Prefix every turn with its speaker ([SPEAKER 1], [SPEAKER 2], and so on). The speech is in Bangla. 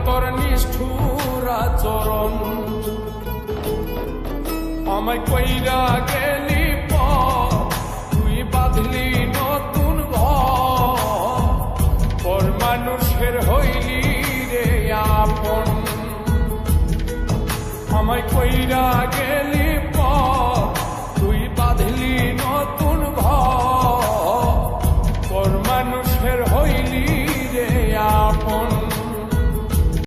[SPEAKER 1] তোর নিষ্ঠুর আচরণ। আমায় কইরা গেলি তুই বাঁধলি নতুন ঘর, পর মানুষের হইলি রে আপন। আমায় কইরা গেলি